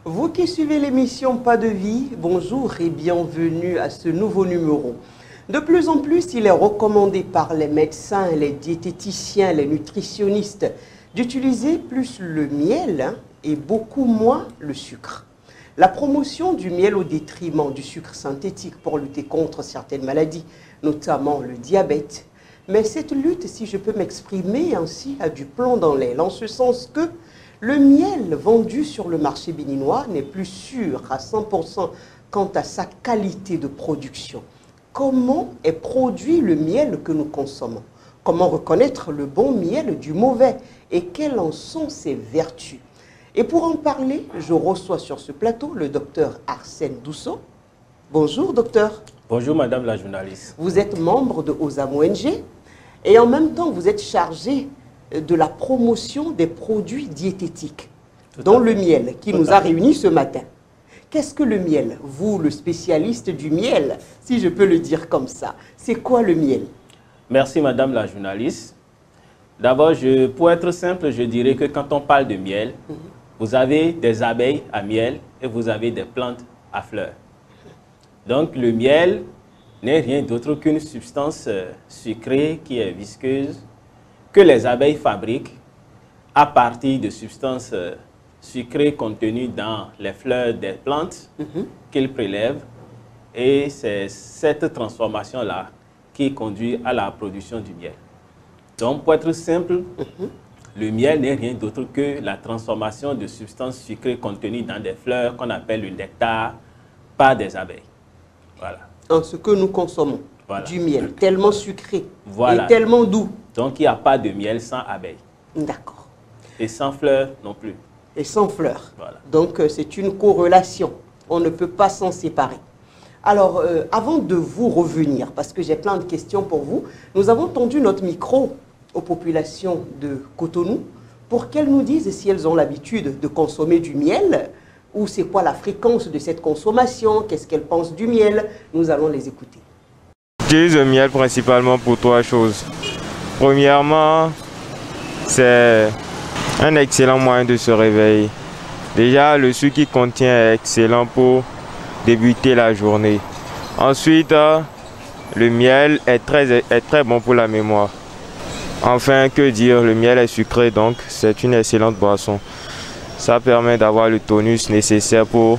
Vous qui suivez l'émission Pas de vie, bonjour et bienvenue à ce nouveau numéro. De plus en plus, il est recommandé par les médecins, les diététiciens, les nutritionnistes d'utiliser plus le miel et beaucoup moins le sucre. La promotion du miel au détriment du sucre synthétique pour lutter contre certaines maladies, notamment le diabète. Mais cette lutte, si je peux m'exprimer ainsi, a du plomb dans l'aile, en ce sens que le miel vendu sur le marché béninois n'est plus sûr à 100% quant à sa qualité de production. Comment est produit le miel que nous consommons? Comment reconnaître le bon miel du mauvais? Et quelles en sont ses vertus? Et pour en parler, je reçois sur ce plateau le docteur Arsène Dousso. Bonjour docteur. Bonjour madame la journaliste. Vous êtes membre de OSAM ONG et en même temps vous êtes chargé de la promotion des produits diététiques, dont le miel qui nous a réunis ce matin. Qu'est-ce que le miel? Vous, le spécialiste du miel, si je peux le dire comme ça, c'est quoi le miel? Merci madame la journaliste. D'abord, pour être simple, je dirais que quand on parle de miel, vous avez des abeilles à miel et vous avez des plantes à fleurs. Donc le miel n'est rien d'autre qu'une substance sucrée qui est visqueuse que les abeilles fabriquent à partir de substances sucrées contenues dans les fleurs des plantes qu'ils prélèvent. Et c'est cette transformation-là qui conduit à la production du miel. Donc, pour être simple, le miel n'est rien d'autre que la transformation de substances sucrées contenues dans des fleurs qu'on appelle le nectar par des abeilles. Voilà. En ce que nous consommons, voilà, du miel, tellement sucré, voilà, et tellement doux. Donc, il n'y a pas de miel sans abeilles. D'accord. Et sans fleurs non plus. Et sans fleurs. Voilà. Donc, c'est une corrélation. On ne peut pas s'en séparer. Alors, avant de vous revenir, parce que j'ai plein de questions pour vous, nous avons tendu notre micro aux populations de Cotonou pour qu'elles nous disent si elles ont l'habitude de consommer du miel ou c'est quoi la fréquence de cette consommation, qu'est-ce qu'elles pensent du miel. Nous allons les écouter. J'utilise le miel principalement pour trois choses. Premièrement, c'est un excellent moyen de se réveiller. Déjà, le sucre qu'il contient est excellent pour débuter la journée. Ensuite, le miel est très bon pour la mémoire. Enfin, que dire, le miel est sucré, donc c'est une excellente boisson. Ça permet d'avoir le tonus nécessaire pour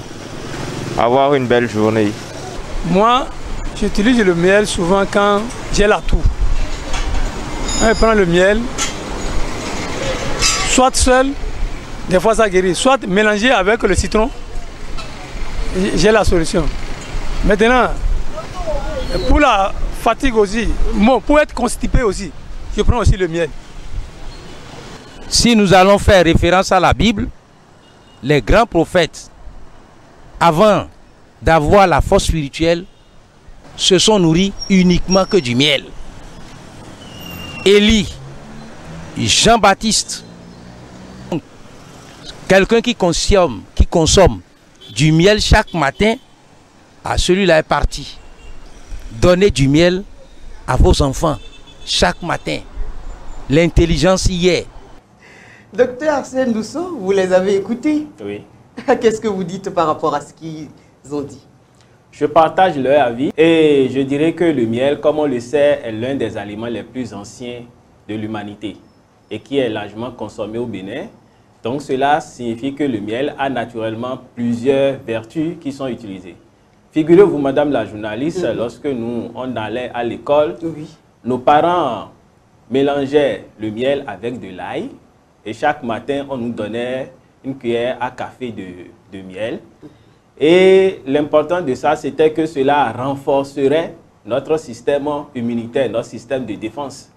avoir une belle journée. Moi, j'utilise le miel souvent quand j'ai la toux. Je prends le miel, soit seul, des fois ça guérit, soit mélangé avec le citron, j'ai la solution. Maintenant, pour la fatigue aussi, bon, pour être constipé aussi, je prends aussi le miel. Si nous allons faire référence à la Bible, les grands prophètes, avant d'avoir la force spirituelle, se sont nourris uniquement que du miel. Élie, Jean-Baptiste, quelqu'un qui consomme du miel chaque matin, celui-là est parti. Donnez du miel à vos enfants chaque matin. L'intelligence y est. Docteur Arsène Dousso, vous les avez écoutés? Oui. Qu'est-ce que vous dites par rapport à ce qu'ils ont dit? Je partage leur avis et je dirais que le miel, comme on le sait, est l'un des aliments les plus anciens de l'humanité et qui est largement consommé au Bénin. Donc cela signifie que le miel a naturellement plusieurs vertus qui sont utilisées. Figurez-vous, madame la journaliste, lorsque on allait à l'école, nos parents mélangeaient le miel avec de l'ail et chaque matin, on nous donnait une cuillère à café de miel. Et l'important de ça, c'était que cela renforcerait notre système immunitaire, notre système de défense.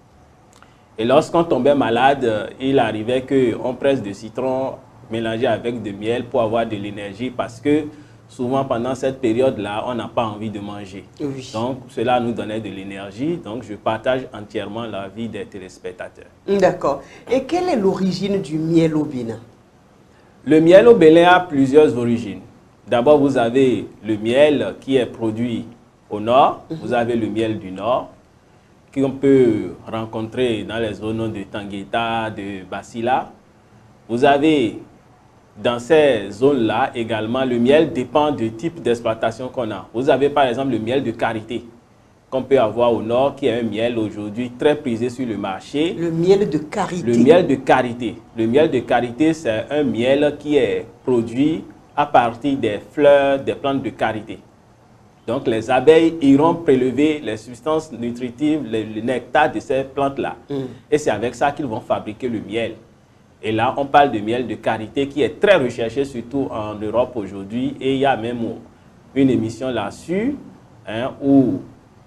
Et lorsqu'on tombait malade, il arrivait qu'on presse de citron mélangé avec de miel pour avoir de l'énergie parce que souvent pendant cette période-là, on n'a pas envie de manger. Oui. Donc cela nous donnait de l'énergie. Donc je partage entièrement l'avis des téléspectateurs. D'accord. Et quelle est l'origine du miel au Bénin? Le miel au Bénin a plusieurs origines. D'abord, vous avez le miel qui est produit au nord. Vous avez le miel du nord qu'on peut rencontrer dans les zones de Tangueta, de Basila. Vous avez dans ces zones-là, également, le miel dépend du type d'exploitation qu'on a. Vous avez par exemple le miel de karité qu'on peut avoir au nord, qui est un miel aujourd'hui très prisé sur le marché. Le miel de karité. Le miel de karité. Le miel de karité, c'est un miel qui est produit à partir des fleurs des plantes de karité. Donc les abeilles iront prélever les substances nutritives, le nectar de ces plantes-là. Et c'est avec ça qu'ils vont fabriquer le miel. Et là, on parle de miel de karité qui est très recherché, surtout en Europe aujourd'hui. Et il y a même une émission là-dessus, hein, où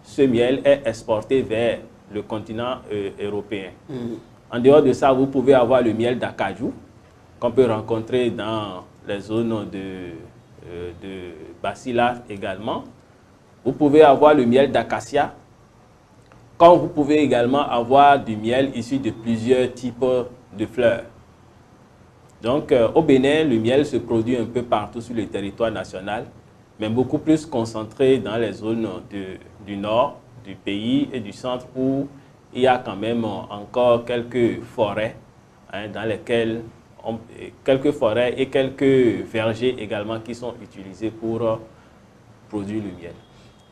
ce miel est exporté vers le continent européen. En dehors de ça, vous pouvez avoir le miel d'acajou, qu'on peut rencontrer dans les zones de Bacilla également. Vous pouvez avoir le miel d'acacia, comme vous pouvez également avoir du miel issu de plusieurs types de fleurs. Donc, au Bénin, le miel se produit un peu partout sur le territoire national, mais beaucoup plus concentré dans les zones du nord du pays et du centre où il y a quand même encore quelques forêts, hein, dans lesquelles quelques forêts et quelques vergers également qui sont utilisés pour produire le miel.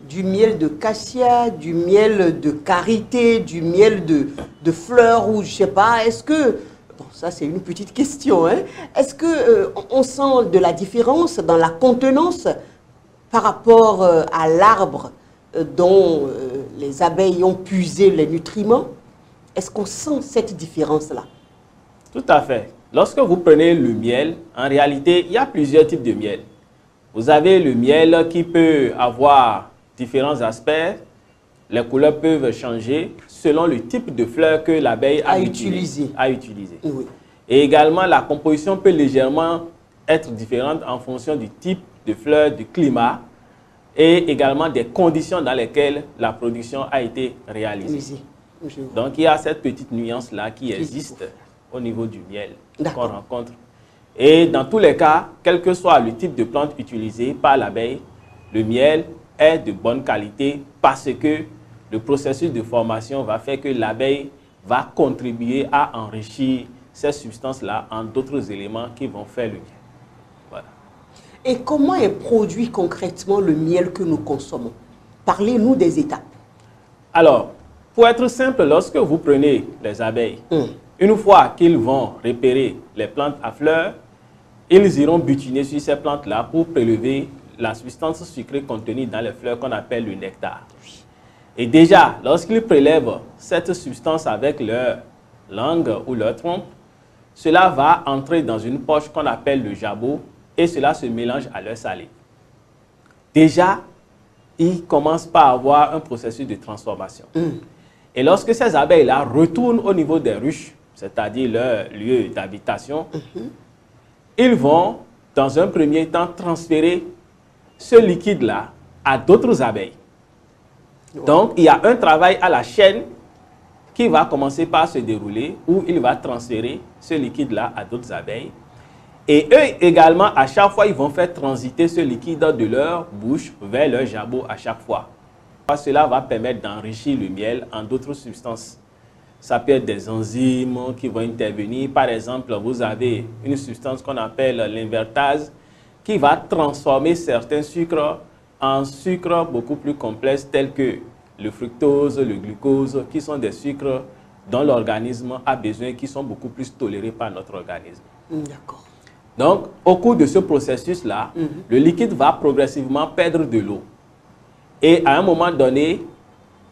Du miel de cassia, du miel de karité, du miel de fleurs ou je sais pas, est-ce que... Bon, ça c'est une petite question, hein. Est-ce que on sent de la différence dans la contenance par rapport à l'arbre dont les abeilles ont puisé les nutriments? Est-ce qu'on sent cette différence-là? Tout à fait. Lorsque vous prenez le miel, en réalité, il y a plusieurs types de miel. Vous avez le miel qui peut avoir différents aspects. Les couleurs peuvent changer selon le type de fleur que l'abeille a utilisé. Oui. Et également, la composition peut légèrement être différente en fonction du type de fleur, du climat et également des conditions dans lesquelles la production a été réalisée. Donc, il y a cette petite nuance-là qui existe au niveau du miel qu'on rencontre. Et dans tous les cas, quel que soit le type de plante utilisée par l'abeille, le miel est de bonne qualité parce que le processus de formation va faire que l'abeille va contribuer à enrichir ces substances-là en d'autres éléments qui vont faire le miel. Voilà. Et comment est produit concrètement le miel que nous consommons? Parlez-nous des étapes. Alors, pour être simple, lorsque vous prenez les abeilles, une fois qu'ils vont repérer les plantes à fleurs, ils iront butiner sur ces plantes-là pour prélever la substance sucrée contenue dans les fleurs qu'on appelle le nectar. Et déjà, lorsqu'ils prélèvent cette substance avec leur langue ou leur trompe, cela va entrer dans une poche qu'on appelle le jabot et cela se mélange à leur salive. Déjà, ils commencent par avoir un processus de transformation. Et lorsque ces abeilles-là retournent au niveau des ruches, c'est-à-dire leur lieu d'habitation, ils vont, dans un premier temps, transférer ce liquide-là à d'autres abeilles. Donc, il y a un travail à la chaîne qui va commencer par se dérouler où il va transférer ce liquide-là à d'autres abeilles. Et eux également, à chaque fois, ils vont faire transiter ce liquide de leur bouche vers leur jabot à chaque fois. Cela va permettre d'enrichir le miel en d'autres substances. Ça peut être des enzymes qui vont intervenir. Par exemple, vous avez une substance qu'on appelle l'invertase qui va transformer certains sucres en sucres beaucoup plus complexes tels que le fructose, le glucose, qui sont des sucres dont l'organisme a besoin, qui sont beaucoup plus tolérés par notre organisme. D'accord. Donc, au cours de ce processus-là, le liquide va progressivement perdre de l'eau. Et à un moment donné,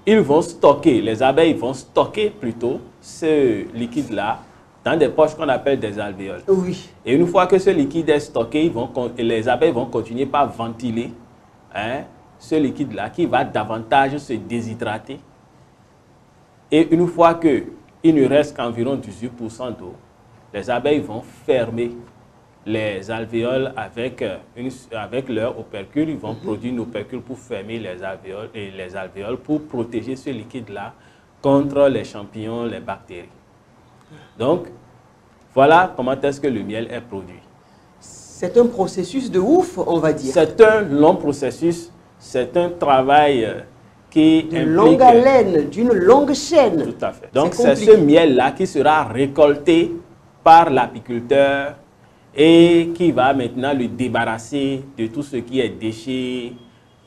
ils vont stocker, les abeilles vont stocker plutôt ce liquide-là dans des poches qu'on appelle des alvéoles. Oui. Et une fois que ce liquide est stocké, les abeilles vont continuer par ventiler ce liquide-là qui va davantage se déshydrater. Et une fois qu'il ne reste qu'environ 18% d'eau, les abeilles vont fermer les alvéoles avec leur opercule. Ils vont produire une opercule pour fermer les alvéoles pour protéger ce liquide-là contre les champignons, les bactéries. Donc, voilà comment est-ce que le miel est produit. C'est un processus de ouf, on va dire. C'est un long processus, c'est un travail qui implique... D'une longue haleine, d'une longue chaîne. Tout à fait. Donc, c'est ce miel-là qui sera récolté par l'apiculteur et qui va maintenant le débarrasser de tout ce qui est déchets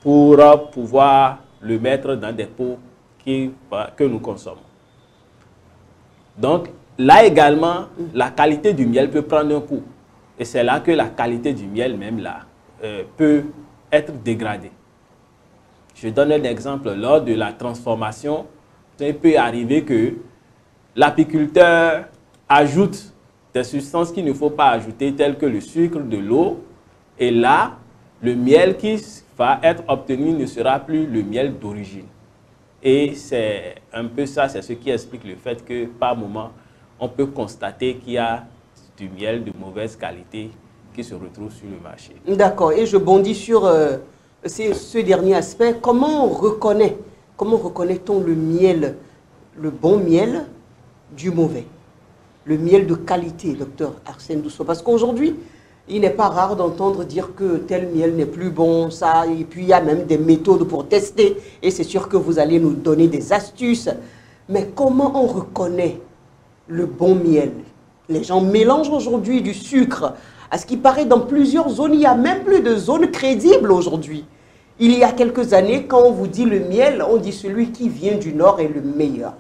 pour pouvoir le mettre dans des pots que nous consommons. Donc, là également, la qualité du miel peut prendre un coup. Et c'est là que la qualité du miel même là peut être dégradée. Je donne un exemple. Lors de la transformation, il peut arriver que l'apiculteur ajoute des substances qu'il ne faut pas ajouter, telles que le sucre, de l'eau. Et là, le miel qui va être obtenu ne sera plus le miel d'origine. Et c'est un peu ça, c'est ce qui explique le fait que par moment, on peut constater qu'il y a du miel de mauvaise qualité qui se retrouve sur le marché. D'accord, et je bondis sur ce dernier aspect. Comment reconnaît-on le miel, le bon miel du mauvais? Le miel de qualité, docteur Arsène Dousso. Parce qu'aujourd'hui, il n'est pas rare d'entendre dire que tel miel n'est plus bon, ça, et puis il y a même des méthodes pour tester, et c'est sûr que vous allez nous donner des astuces. Mais comment on reconnaît le bon miel? Les gens mélangent aujourd'hui du sucre. À ce qui paraît, dans plusieurs zones, il n'y a même plus de zones crédibles aujourd'hui. Il y a quelques années, quand on vous dit le miel, on dit celui qui vient du nord est le meilleur.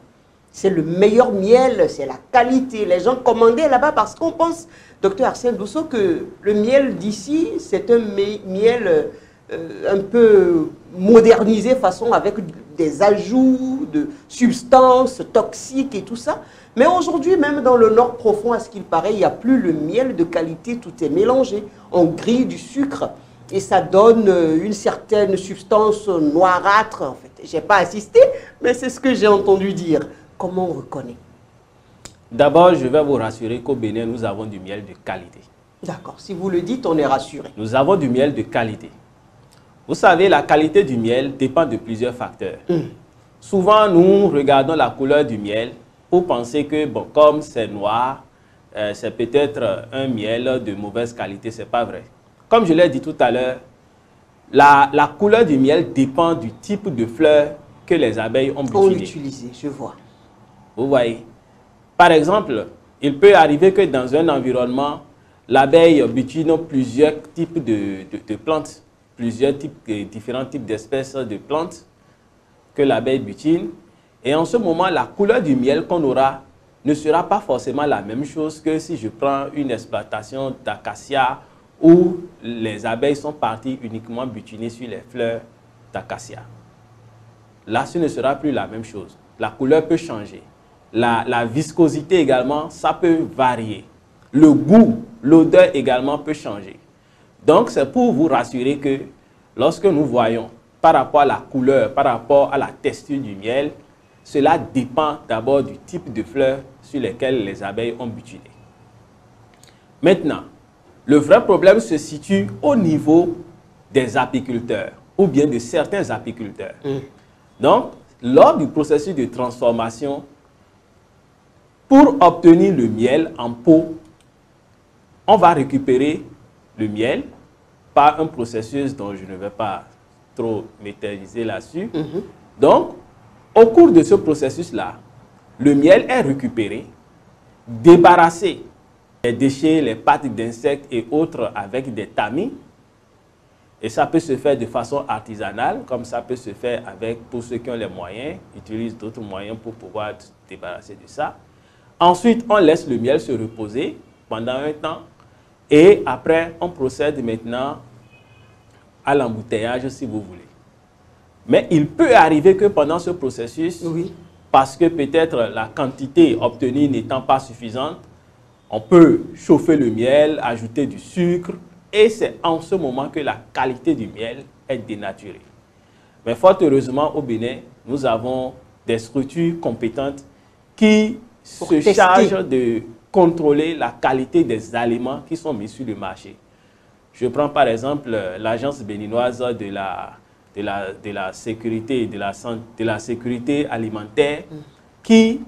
C'est le meilleur miel, c'est la qualité. Les gens commandaient là-bas parce qu'on pense, docteur Arsène Dousso, que le miel d'ici, c'est un miel un peu modernisé, façon avec des ajouts de substances toxiques et tout ça. Mais aujourd'hui, même dans le nord profond, à ce qu'il paraît, il n'y a plus le miel de qualité, tout est mélangé. On grille du sucre et ça donne une certaine substance noirâtre. En fait, je n'ai pas assisté, mais c'est ce que j'ai entendu dire. Comment on reconnaît? D'abord, je vais vous rassurer qu'au Bénin, nous avons du miel de qualité. D'accord, si vous le dites, on est rassuré. Nous avons du miel de qualité. Vous savez, la qualité du miel dépend de plusieurs facteurs. Souvent, nous regardons la couleur du miel pour penser que, bon, comme c'est noir, c'est peut-être un miel de mauvaise qualité. Ce n'est pas vrai. Comme je l'ai dit tout à l'heure, la couleur du miel dépend du type de fleurs que les abeilles ont utilisé. Je vois. Vous voyez. Par exemple, il peut arriver que dans un environnement, l'abeille butine plusieurs types de plantes, différents types d'espèces de plantes que l'abeille butine. Et en ce moment, la couleur du miel qu'on aura ne sera pas forcément la même chose que si je prends une exploitation d'acacia où les abeilles sont parties uniquement butiner sur les fleurs d'acacia. Là, ce ne sera plus la même chose. La couleur peut changer. La viscosité également, ça peut varier. Le goût, l'odeur également peut changer. Donc, c'est pour vous rassurer que lorsque nous voyons par rapport à la couleur, par rapport à la texture du miel, cela dépend d'abord du type de fleurs sur lesquelles les abeilles ont butiné. Maintenant, le vrai problème se situe au niveau des apiculteurs ou bien de certains apiculteurs. Donc, lors du processus de transformation, pour obtenir le miel en pot, on va récupérer le miel par un processus dont je ne vais pas trop m'éterniser là-dessus. Donc, au cours de ce processus-là, le miel est récupéré, débarrassé des déchets, les pattes d'insectes et autres avec des tamis. Et ça peut se faire de façon artisanale, comme ça peut se faire avec, pour ceux qui ont les moyens, utilisent d'autres moyens pour pouvoir se débarrasser de ça. Ensuite, on laisse le miel se reposer pendant un temps et après, on procède maintenant à l'embouteillage si vous voulez. Mais il peut arriver que pendant ce processus, parce que peut-être la quantité obtenue n'étant pas suffisante, on peut chauffer le miel, ajouter du sucre et c'est en ce moment que la qualité du miel est dénaturée. Mais fort heureusement, au Bénin, nous avons des structures compétentes qui se chargent de contrôler la qualité des aliments qui sont mis sur le marché. Je prends par exemple l'agence béninoise de la sécurité alimentaire qui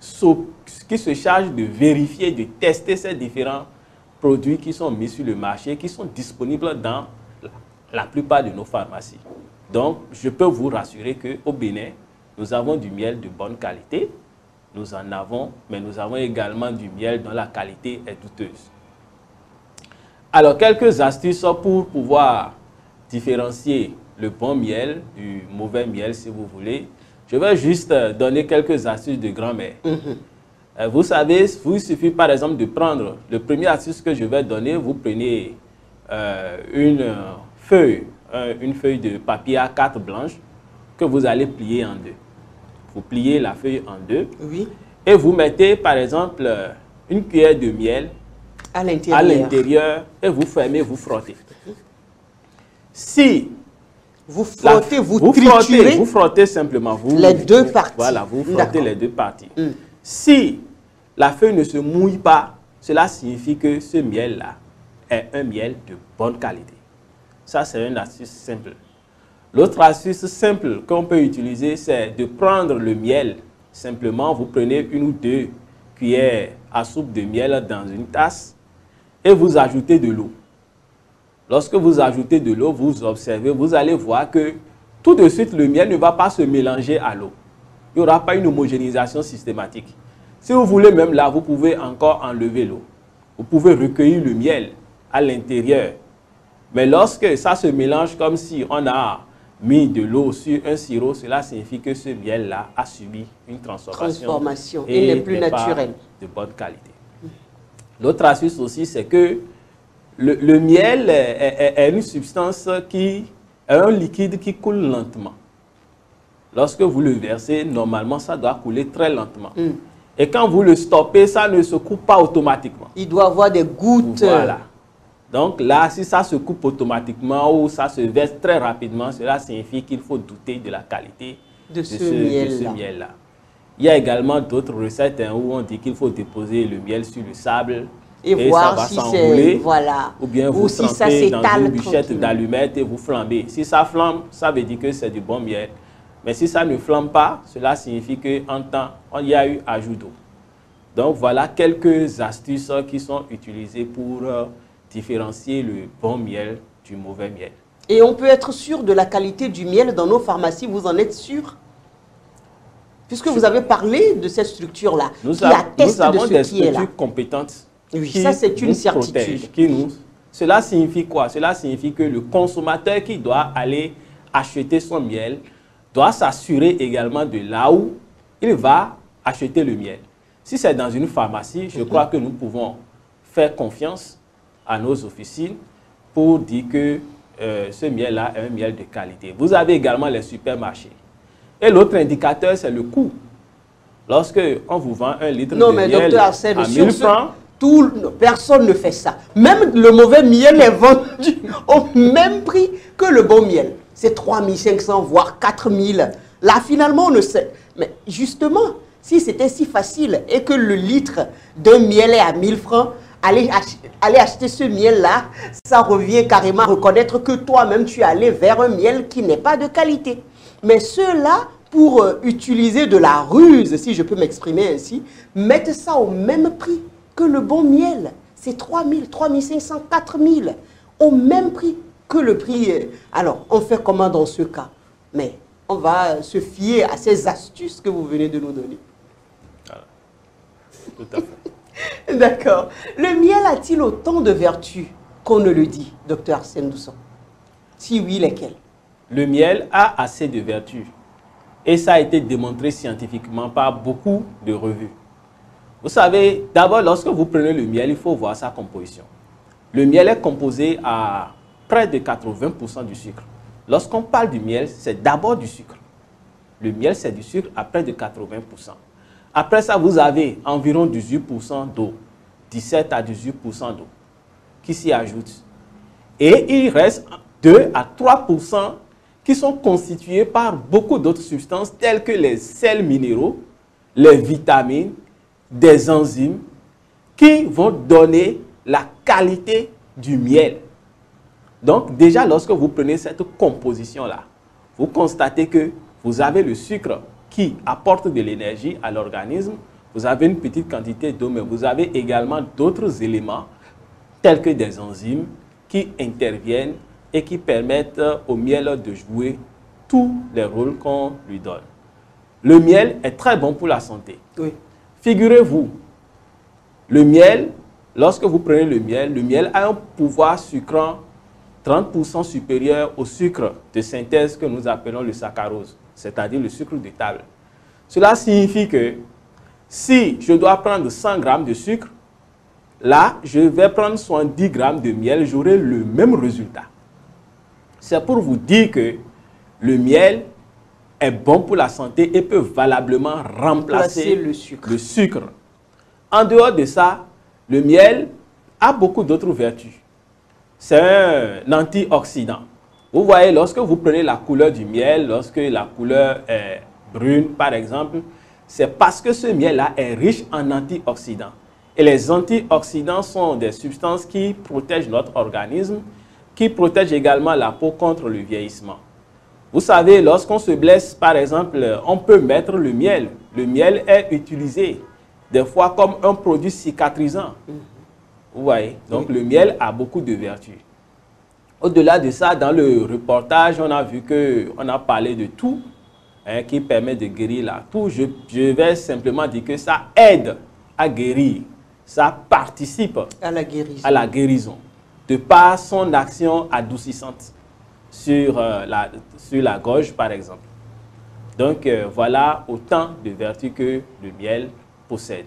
se charge de vérifier, de tester ces différents produits qui sont mis sur le marché, qui sont disponibles dans la plupart de nos pharmacies. Donc, je peux vous rassurer qu'au Bénin, nous avons du miel de bonne qualité. Nous en avons, mais nous avons également du miel dont la qualité est douteuse. Alors, quelques astuces pour pouvoir différencier le bon miel du mauvais miel, si vous voulez. Je vais juste donner quelques astuces de grand-mère. Vous savez, il suffit par exemple de prendre, le premier astuce que je vais donner, vous prenez une feuille de papier A4 blanche que vous allez plier en deux. Vous pliez la feuille en deux, oui, et vous mettez par exemple une cuillère de miel à l'intérieur et vous fermez, vous frottez. Si vous frottez, vous triturez, vous frottez simplement les deux parties. Voilà, vous frottez les deux parties. Si la feuille ne se mouille pas, cela signifie que ce miel-là est un miel de bonne qualité. Ça, c'est une astuce simple. L'autre astuce simple qu'on peut utiliser, c'est de prendre le miel. Simplement, vous prenez une ou deux cuillères à soupe de miel dans une tasse et vous ajoutez de l'eau. Lorsque vous ajoutez de l'eau, vous observez, vous allez voir que tout de suite, le miel ne va pas se mélanger à l'eau. Il n'y aura pas une homogénéisation systématique. Si vous voulez même là, vous pouvez encore enlever l'eau. Vous pouvez recueillir le miel à l'intérieur. Mais lorsque ça se mélange comme si on a mis de l'eau sur un sirop, cela signifie que ce miel-là a subi une transformation. Et n'est plus naturel. De bonne qualité. L'autre astuce aussi, c'est que le miel est une substance qui est un liquide qui coule lentement. Lorsque vous le versez, normalement, ça doit couler très lentement. Et quand vous le stoppez, ça ne se coupe pas automatiquement. Il doit avoir des gouttes. Voilà. Donc là, si ça se coupe automatiquement ou ça se verse très rapidement, cela signifie qu'il faut douter de la qualité de ce miel-là. Il y a également d'autres recettes où on dit qu'il faut déposer le miel sur le sable et voir si c'est... Voilà. Ou bien vous trempez dans une bûchette d'allumettes et vous flambez. Si ça flambe, ça veut dire que c'est du bon miel. Mais si ça ne flambe pas, cela signifie qu'en temps, il y a eu ajout d'eau. Donc voilà quelques astuces qui sont utilisées pour différencier le bon miel du mauvais miel. Et on peut être sûr de la qualité du miel dans nos pharmacies, vous en êtes sûr? Puisque vous avez parlé de cette structure-là, qui atteste de ce qui est là. Nous avons des structures compétentes. Oui, ça c'est une certitude. Cela signifie quoi? Cela signifie que le consommateur qui doit aller acheter son miel doit s'assurer également de là où il va acheter le miel. Si c'est dans une pharmacie, je crois que nous pouvons faire confiance à nos officines pour dire que ce miel-là est un miel de qualité. Vous avez également les supermarchés. Et l'autre indicateur, c'est le coût. Lorsque on vous vend un litre de miel à 1000 francs, personne ne fait ça. Même le mauvais miel est vendu au même prix que le bon miel. C'est 3500, voire 4000. Là, finalement, on ne sait. Mais justement, si c'était si facile et que le litre d'un miel est à 1000 francs, aller acheter ce miel-là, ça revient carrément à reconnaître que toi-même, tu es allé vers un miel qui n'est pas de qualité. Mais ceux-là, pour utiliser de la ruse, si je peux m'exprimer ainsi, mettent ça au même prix que le bon miel. C'est 3000, 3500, 4000, au même prix que le prix. Alors, on fait comment dans ce cas? Mais on va se fier à ces astuces que vous venez de nous donner. Voilà. Tout à fait. D'accord. Le miel a-t-il autant de vertus qu'on ne le dit, docteur Arsène Dousson? Si oui, lesquelles? Le miel a assez de vertus. Et ça a été démontré scientifiquement par beaucoup de revues. Vous savez, d'abord, lorsque vous prenez le miel, il faut voir sa composition. Le miel est composé à près de 80% du sucre. Lorsqu'on parle du miel, c'est d'abord du sucre. Le miel, c'est du sucre à près de 80%. Après ça, vous avez environ 18% d'eau, 17 à 18% d'eau qui s'y ajoutent. Et il reste 2 à 3% qui sont constitués par beaucoup d'autres substances telles que les sels minéraux, les vitamines, des enzymes qui vont donner la qualité du miel. Donc déjà, lorsque vous prenez cette composition-là, vous constatez que vous avez le sucre qui apporte de l'énergie à l'organisme, vous avez une petite quantité d'eau, mais vous avez également d'autres éléments tels que des enzymes qui interviennent et qui permettent au miel de jouer tous les rôles qu'on lui donne. Le miel est très bon pour la santé. Oui. Figurez-vous, le miel, lorsque vous prenez le miel a un pouvoir sucrant 30% supérieur au sucre de synthèse que nous appelons le saccharose, c'est-à-dire le sucre de table. Cela signifie que si je dois prendre 100 grammes de sucre, là, je vais prendre 70 grammes de miel, j'aurai le même résultat. C'est pour vous dire que le miel est bon pour la santé et peut valablement remplacer le sucre. En dehors de ça, le miel a beaucoup d'autres vertus. C'est un antioxydant. Vous voyez, lorsque vous prenez la couleur du miel, lorsque la couleur est brune, par exemple, c'est parce que ce miel-là est riche en antioxydants. Et les antioxydants sont des substances qui protègent notre organisme, qui protègent également la peau contre le vieillissement. Vous savez, lorsqu'on se blesse, par exemple, on peut mettre le miel. Le miel est utilisé des fois comme un produit cicatrisant. Vous voyez, donc le miel a beaucoup de vertus. Au-delà de ça, dans le reportage, on a vu qu'on a parlé de tout qui permet de guérir la toux. Je vais simplement dire que ça aide à guérir. Ça participe à la guérison de par son action adoucissante sur la gorge, par exemple. Donc, voilà autant de vertus que le miel possède.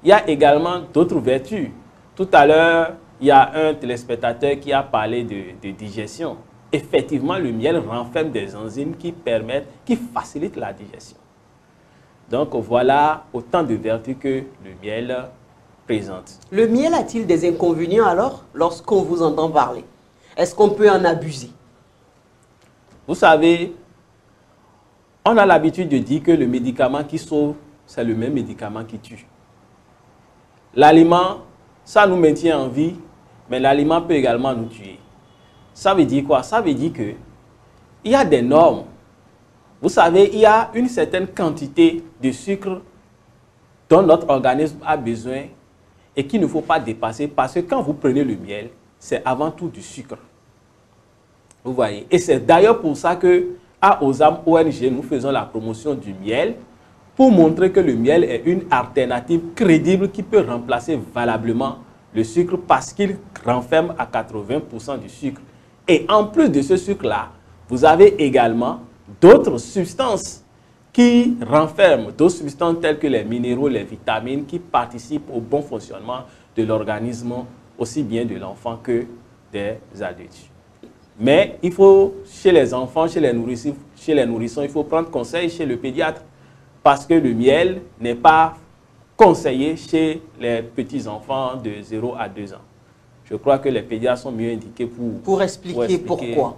Il y a également d'autres vertus. Tout à l'heure, il y a un téléspectateur qui a parlé de digestion. Effectivement, le miel renferme des enzymes qui facilitent la digestion. Donc, voilà autant de vertus que le miel présente. Le miel a-t-il des inconvénients alors, lorsqu'on vous entend parler? Est-ce qu'on peut en abuser? Vous savez, on a l'habitude de dire que le médicament qui sauve, c'est le même médicament qui tue. L'aliment, ça nous maintient en vie, mais l'aliment peut également nous tuer. Ça veut dire quoi? Ça veut dire que il y a des normes. Vous savez, il y a une certaine quantité de sucre dont notre organisme a besoin et qu'il ne faut pas dépasser parce que quand vous prenez le miel, c'est avant tout du sucre. Vous voyez? Et c'est d'ailleurs pour ça que à Ozam ONG, nous faisons la promotion du miel pour montrer que le miel est une alternative crédible qui peut remplacer valablement le sucre parce qu'il renferme à 80% du sucre. Et en plus de ce sucre-là, vous avez également d'autres substances qui renferment, d'autres substances telles que les minéraux, les vitamines qui participent au bon fonctionnement de l'organisme, aussi bien de l'enfant que des adultes. Mais il faut, chez les enfants, chez les nourrissons, il faut prendre conseil chez le pédiatre parce que le miel n'est pas conseillé chez les petits-enfants de 0 à 2 ans. Je crois que les pédiatres sont mieux indiqués pour expliquer pourquoi.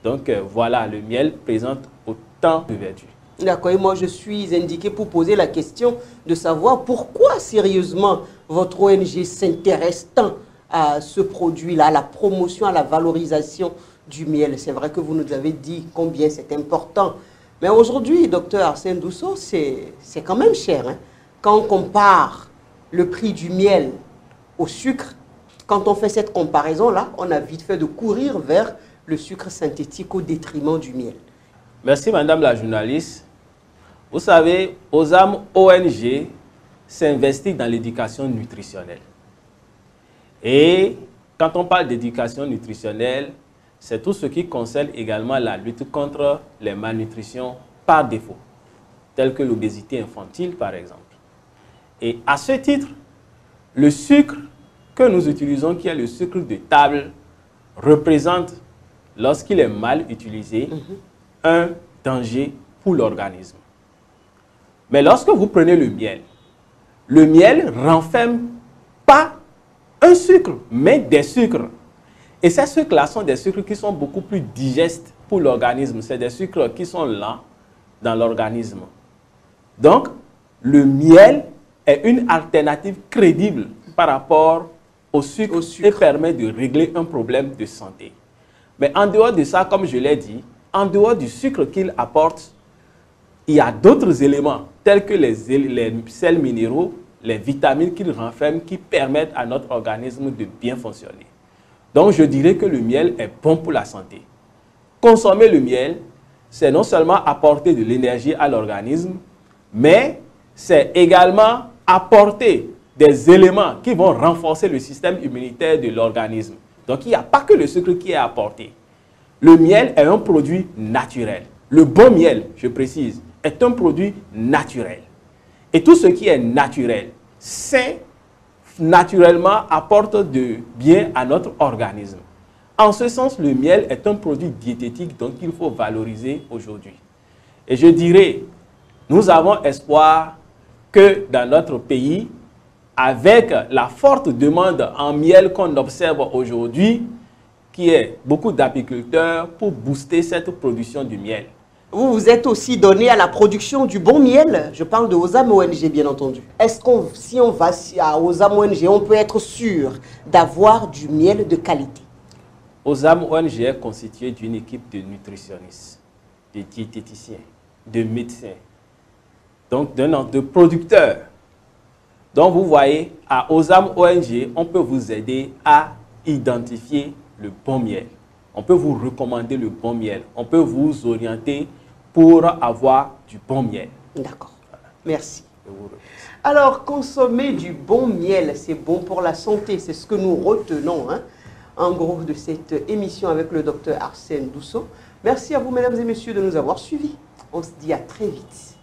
Donc voilà, le miel présente autant de vertus. D'accord, et moi je suis indiqué pour poser la question de savoir pourquoi sérieusement votre ONG s'intéresse tant à ce produit-là, à la promotion, à la valorisation du miel. C'est vrai que vous nous avez dit combien c'est important. Mais aujourd'hui, docteur Arsène Dousso, c'est quand même cher. Hein? Quand on compare le prix du miel au sucre, quand on fait cette comparaison-là, on a vite fait de courir vers le sucre synthétique au détriment du miel. Merci madame la journaliste. Vous savez, Ozam ONG s'investit dans l'éducation nutritionnelle. Et quand on parle d'éducation nutritionnelle, c'est tout ce qui concerne également la lutte contre les malnutritions par défaut, telles que l'obésité infantile par exemple. Et à ce titre, le sucre que nous utilisons, qui est le sucre de table, représente, lorsqu'il est mal utilisé, un danger pour l'organisme. Mais lorsque vous prenez le miel renferme pas un sucre, mais des sucres. Et ces sucres-là sont des sucres qui sont beaucoup plus digestes pour l'organisme. C'est des sucres qui sont lents dans l'organisme. Donc, le miel est une alternative crédible par rapport au sucre et permet de régler un problème de santé. Mais en dehors de ça, comme je l'ai dit, en dehors du sucre qu'il apporte, il y a d'autres éléments tels que les sels minéraux, les vitamines qu'il renferme qui permettent à notre organisme de bien fonctionner. Donc, je dirais que le miel est bon pour la santé. Consommer le miel, c'est non seulement apporter de l'énergie à l'organisme, mais c'est également apporter des éléments qui vont renforcer le système immunitaire de l'organisme. Donc, il n'y a pas que le sucre qui est apporté. Le miel est un produit naturel. Le bon miel, je précise, est un produit naturel. Et tout ce qui est naturel, c'est naturellement apporte de bien à notre organisme. En ce sens, le miel est un produit diététique donc qu'il faut valoriser aujourd'hui. Et je dirais, nous avons espoir que dans notre pays, avec la forte demande en miel qu'on observe aujourd'hui, qui est beaucoup d'apiculteurs pour booster cette production du miel. Vous vous êtes aussi donné à la production du bon miel. Je parle de Osam ONG, bien entendu. Est-ce qu'on, si on va à Osam ONG, on peut être sûr d'avoir du miel de qualité? Osam ONG est constitué d'une équipe de nutritionnistes, de diététiciens, de médecins, donc de producteurs. Donc vous voyez, à Osam ONG, on peut vous aider à identifier le bon miel. On peut vous recommander le bon miel. On peut vous orienter pour avoir du bon miel. D'accord. Merci. Alors, consommer du bon miel, c'est bon pour la santé. C'est ce que nous retenons, hein, en gros, de cette émission avec le docteur Arsène Dousso. Merci à vous, mesdames et messieurs, de nous avoir suivis. On se dit à très vite.